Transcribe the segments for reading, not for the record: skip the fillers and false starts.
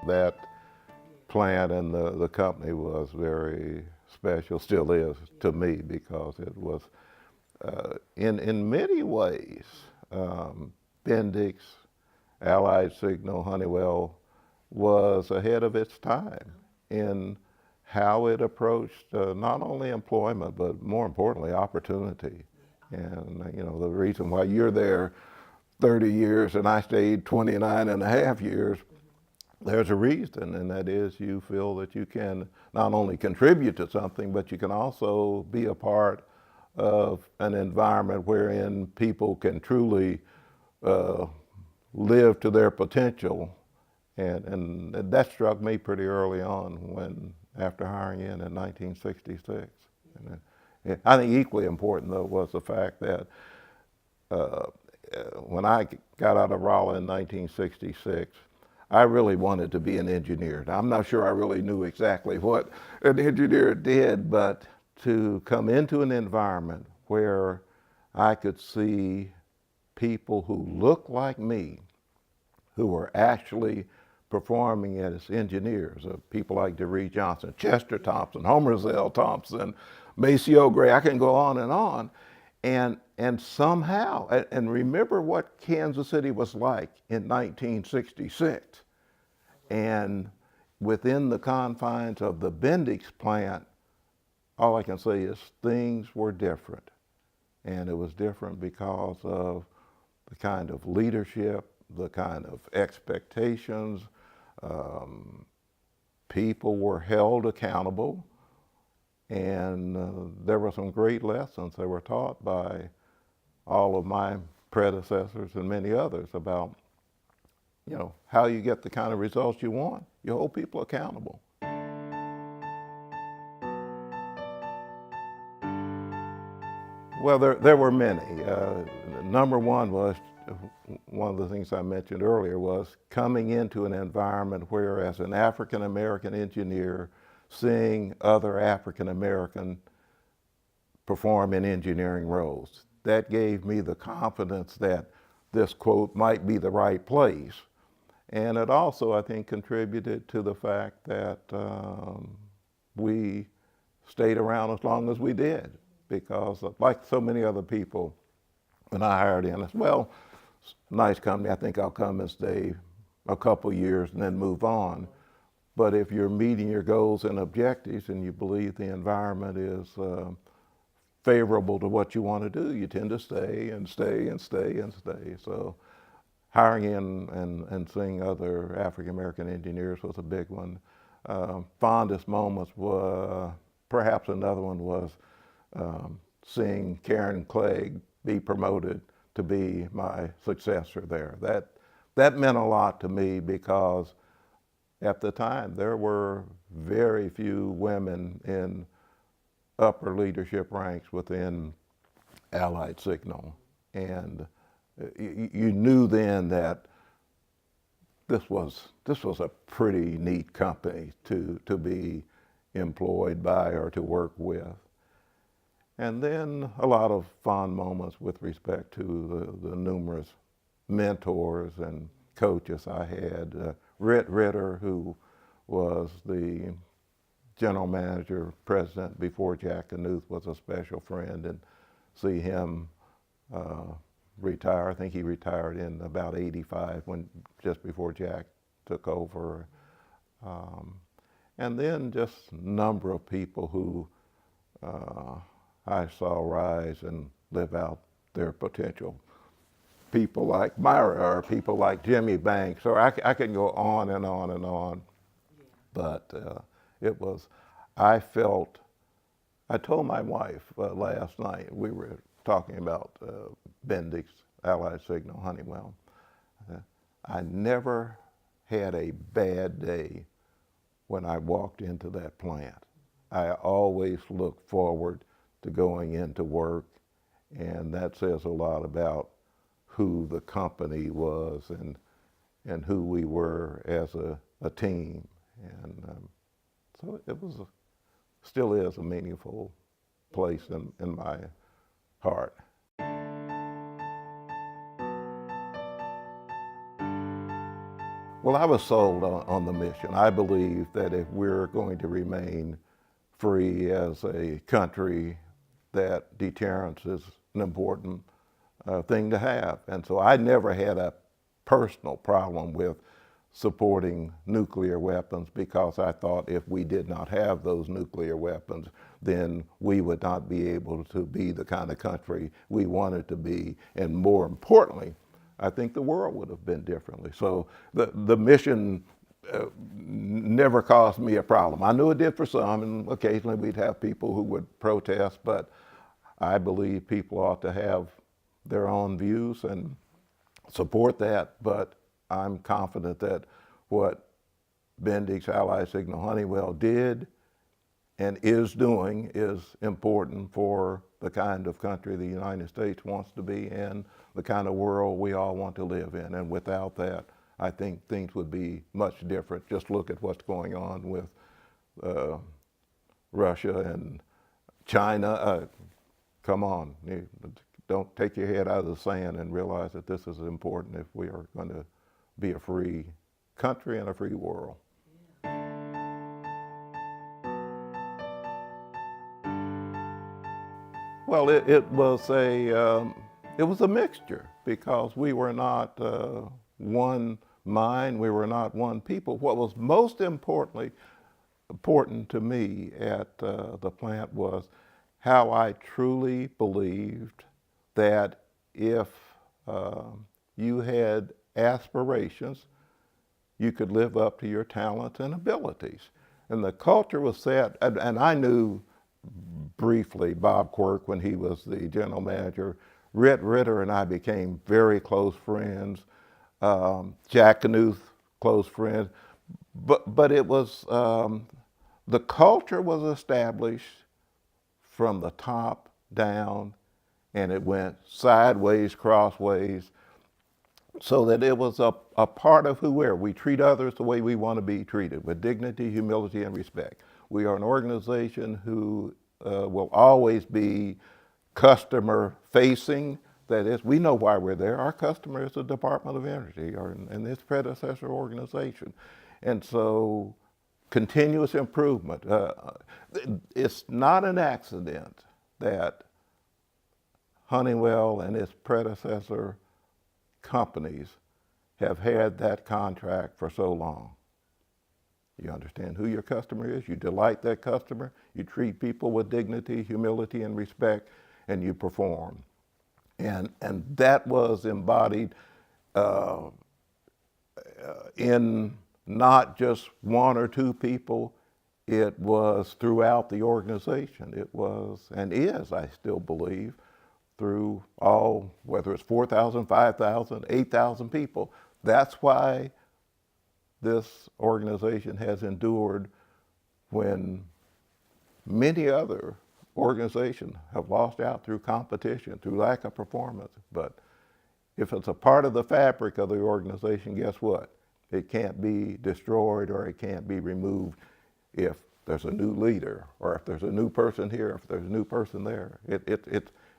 That plant and the company was very special, still is to me, because it was, in many ways, Bendix, Allied Signal, Honeywell was ahead of its time in how it approached not only employment, but more importantly, opportunity. And the reason why you're there 30 years and I stayed 29 and a half years, there's a reason, and that is you feel that you can not only contribute to something, but you can also be a part of an environment wherein people can truly uh, live to their potential. And that struck me pretty early on after hiring in 1966. I think equally important, though, was the fact that uh, when I got out of Raleigh in 1966, I really wanted to be an engineer. Now, I'm not sure I really knew exactly what an engineer did, but to come into an environment where I could see people who looked like me, who were actually performing as engineers, people like DeRee Johnson, Chester Thompson, Homer Zell Thompson, Maceo Gray, I can go on and on. And somehow, and remember what Kansas City was like in 1966. And within the confines of the Bendix plant, all I can say is things were different. And it was different because of the kind of leadership, the kind of expectations. Um, People were held accountable, and there were some great lessons that were taught by all of my predecessors and many others about, how you get the kind of results you want. You hold people accountable. Well, there were many. Number one was one of the things I mentioned earlier was coming into an environment where, as an African American engineer, seeing other African American perform in engineering roles. That gave me the confidence that this quote might be the right place. And it also, I think, contributed to the fact that we stayed around as long as we did, because like so many other people, when I hired in, I said, well, nice company, I think I'll come and stay a couple years and then move on. But if you're meeting your goals and objectives and you believe the environment is favorable to what you want to do, you tend to stay and stay and stay and stay. So hiring in and seeing other African American engineers was a big one. Fondest moments were, perhaps another one was seeing Karen Clegg be promoted to be my successor there. That meant a lot to me, because at the time there were very few women in upper leadership ranks within Allied Signal. And you knew then that this was a pretty neat company to be employed by or to work with. And then a lot of fond moments with respect to the numerous mentors and coaches I had. Ritt Ritter, who was the general manager, president before Jack Knuth, was a special friend, and see him retire. I think he retired in about 85, just before Jack took over. And then just a number of people who I saw rise and live out their potential. People like Myra, or people like Jimmy Banks, or I can go on and on and on. But it was, I felt, I told my wife last night, we were talking about Bendix, Allied Signal, Honeywell. I never had a bad day when I walked into that plant. I always looked forward to going into work, and that says a lot about who the company was and who we were as a team. And so it was, still is a meaningful place in my heart. Well, I was sold on the mission. I believe that if we're going to remain free as a country, that deterrence is an important thing to have. And so I never had a personal problem with supporting nuclear weapons because I thought if we did not have those nuclear weapons, then we would not be able to be the kind of country we wanted to be. And more importantly, I think the world would have been differently. So the mission never caused me a problem. I knew it did for some, and occasionally we'd have people who would protest, but I believe people ought to have their own views and support that, but I'm confident that what Bendix, Allied Signal, Honeywell did and is doing is important for the kind of country the United States wants to be and the kind of world we all want to live in. And without that, I think things would be much different. Just look at what's going on with Russia and China. Come on, don't take your head out of the sand and realize that this is important if we are going to be a free country and a free world. Well, it was a mixture because we were not one mind, we were not one people. What was most important to me at the plant was how I truly believed that if you had aspirations, you could live up to your talents and abilities. And the culture was set, and I knew briefly Bob Quirk when he was the general manager. Ritter and I became very close friends. Jack Knuth, close friends. But it was, the culture was established from the top down, and it went sideways, crossways, so that it was a part of who we are. We treat others the way we want to be treated, with dignity, humility, and respect. We are an organization who will always be customer facing. That is, we know why we're there. Our customer is the Department of Energy and its predecessor organization. And so continuous improvement. It's not an accident that Honeywell and its predecessor companies have had that contract for so long. You understand who your customer is, you delight that customer, you treat people with dignity, humility, and respect, and you perform. And that was embodied in not just one or two people, it was throughout the organization. It was, and is, I still believe, through all, whether it's 4,000, 5,000, 8,000 people. That's why this organization has endured when many other organizations have lost out through competition, through lack of performance. But if it's a part of the fabric of the organization, guess what? It can't be destroyed or it can't be removed if there's a new leader or if there's a new person here, if there's a new person there.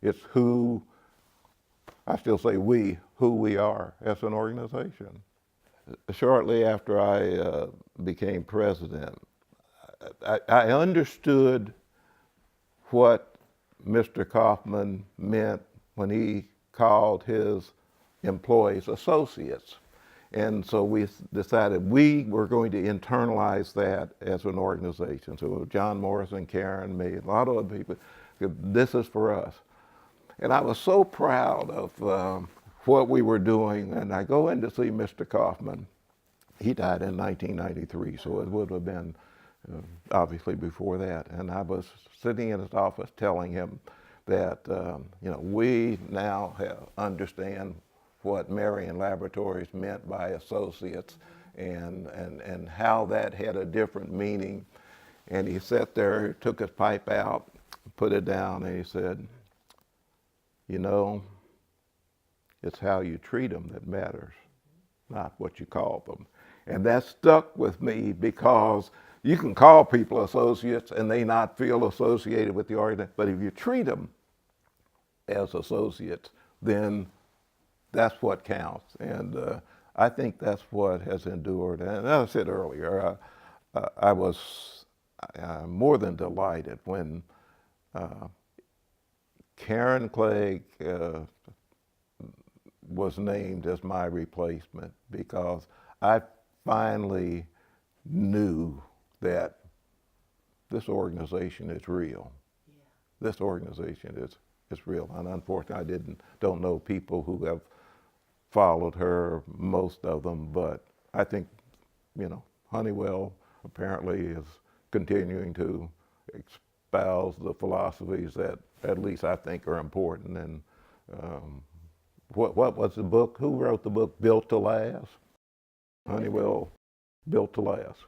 It's who, I still say who we are as an organization. Shortly after I became president, I understood what Mr. Kaufman meant when he called his employees associates. And so we decided we were going to internalize that as an organization. So John Morrison, Karen, me, a lot of other people, this is for us. And I was so proud of what we were doing. And I go in to see Mr. Kaufman. He died in 1993, so it would have been obviously before that. And I was sitting in his office telling him that we now understand what Marion Laboratories meant by associates and how that had a different meaning. And he sat there, took his pipe out, put it down, and he said, it's how you treat them that matters, not what you call them. And that stuck with me because you can call people associates and they not feel associated with the organization, but if you treat them as associates, then that's what counts. And I think that's what has endured. And as I said earlier, I was more than delighted when Karen Clegg was named as my replacement, because I finally knew that this organization is real. Yeah. This organization is real. And unfortunately, don't know people who have followed her, most of them, but I think, Honeywell apparently is continuing to espouse the philosophies that at least I think are important. And what was the book? Who wrote the book Built to Last? Honeywell, Built to Last.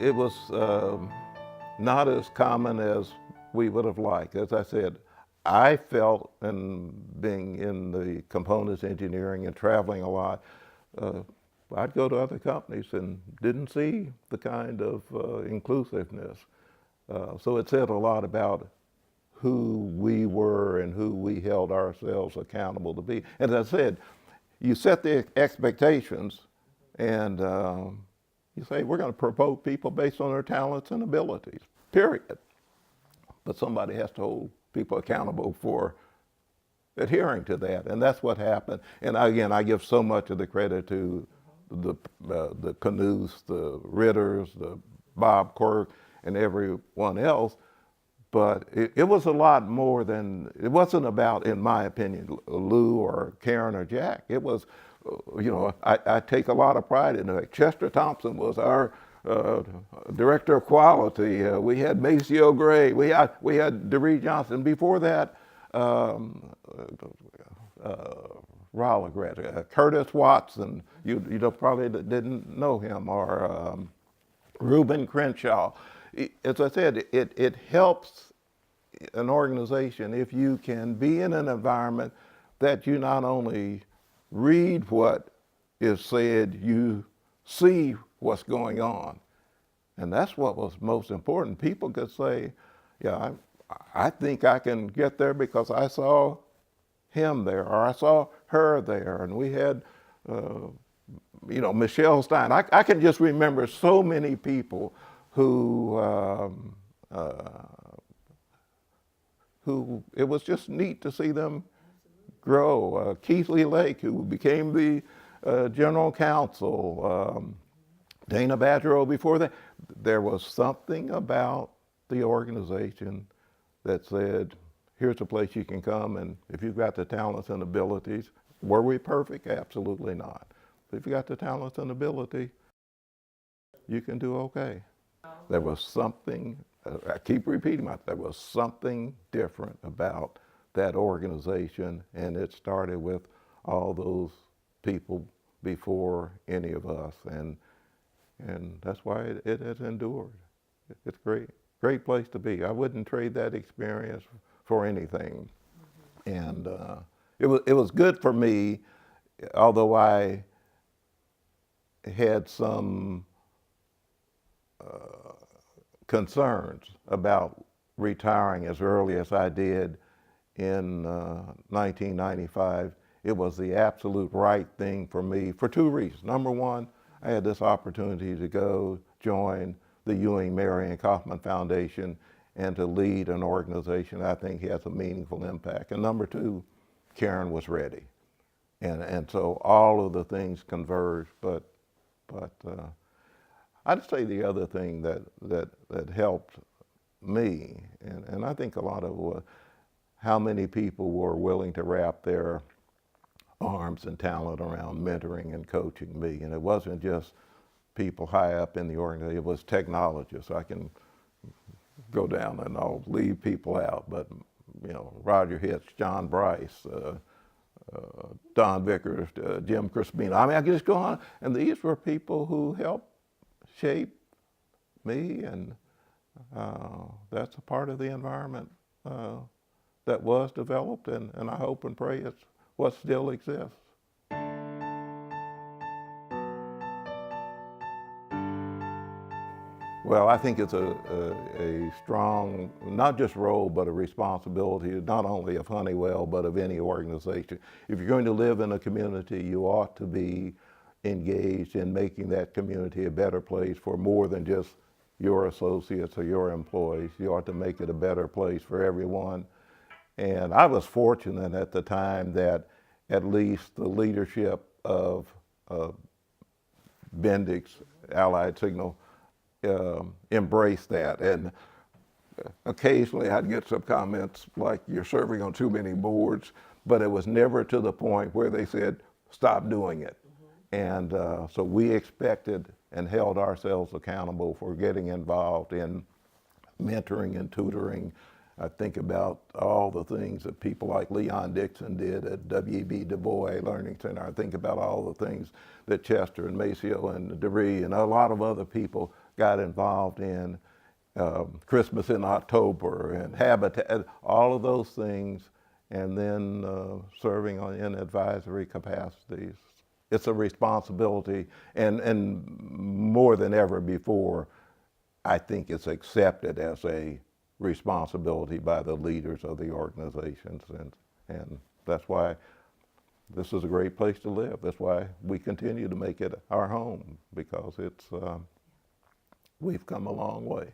It was not as common as we would have liked. As I said, I felt, and being in the components engineering and traveling a lot, I'd go to other companies and didn't see the kind of inclusiveness. So it said a lot about who we were and who we held ourselves accountable to be. And as I said, you set the expectations, and you say, we're going to promote people based on their talents and abilities, period. But somebody has to hold people accountable for adhering to that, and that's what happened. And again, I give so much of the credit to the Knuths, the Ritters, the Bob Quirk, and everyone else. But it was a lot more than, it wasn't about, in my opinion, Lou or Karen or Jack. It was, I take a lot of pride in it. Chester Thompson was our director of quality. We had Maceo Gray. We had DeRee Johnson. Before that, Curtis Watson. You probably didn't know him, or Reuben Crenshaw. As I said, it helps an organization if you can be in an environment that you not only read what is said, you see what's going on. And that's what was most important. People could say, yeah, I think I can get there because I saw him there, or I saw her there. And we had, Michelle Stein. I can just remember so many people who it was just neat to see them grow. Keith Lee Lake, who became the general counsel, Dana Badgerow before that. There was something about the organization that said, here's a place you can come, and if you've got the talents and abilities, were we perfect? Absolutely not. But if you got the talents and ability, you can do okay. There was something, I keep repeating myself, there was something different about that organization, and it started with all those people before any of us, and that's why it has endured. It's great place to be. I wouldn't trade that experience for anything. And it was good for me, although I had some concerns about retiring as early as I did in 1995. It was the absolute right thing for me for two reasons. Number one, I had this opportunity to go join the Ewing, Marion Kauffman Foundation and to lead an organization I think has a meaningful impact. And number two, Karen was ready. And so all of the things converged, but I'd say the other thing that helped me, and I think a lot of it was how many people were willing to wrap their arms and talent around mentoring and coaching me. And it wasn't just people high up in the organization, it was technologists. I can go down and I'll leave people out, but Roger Hitch, John Bryce, Don Vickers, Jim Crispino. I mean, I can just go on. And these were people who helped shape me, and that's a part of the environment that was developed, and I hope and pray it's what still exists. Well, I think it's a strong, not just role, but a responsibility, not only of Honeywell, but of any organization. If you're going to live in a community, you ought to be engaged in making that community a better place for more than just your associates or your employees. You ought to make it a better place for everyone. And I was fortunate at the time that at least the leadership of Bendix, Allied Signal, embrace that. And occasionally I'd get some comments like, you're serving on too many boards, but it was never to the point where they said, stop doing it. And so we expected and held ourselves accountable for getting involved in mentoring and tutoring. I think about all the things that people like Leon Dixon did at W.E.B. Du Bois Learning Center. I think about all the things that Chester and Maceo and DeVry and a lot of other people got involved in, Christmas in October and Habitat, all of those things, and then serving in advisory capacities. It's a responsibility, and more than ever before, I think it's accepted as a responsibility by the leaders of the organizations, and that's why this is a great place to live. That's why we continue to make it our home, because it's we've come a long way.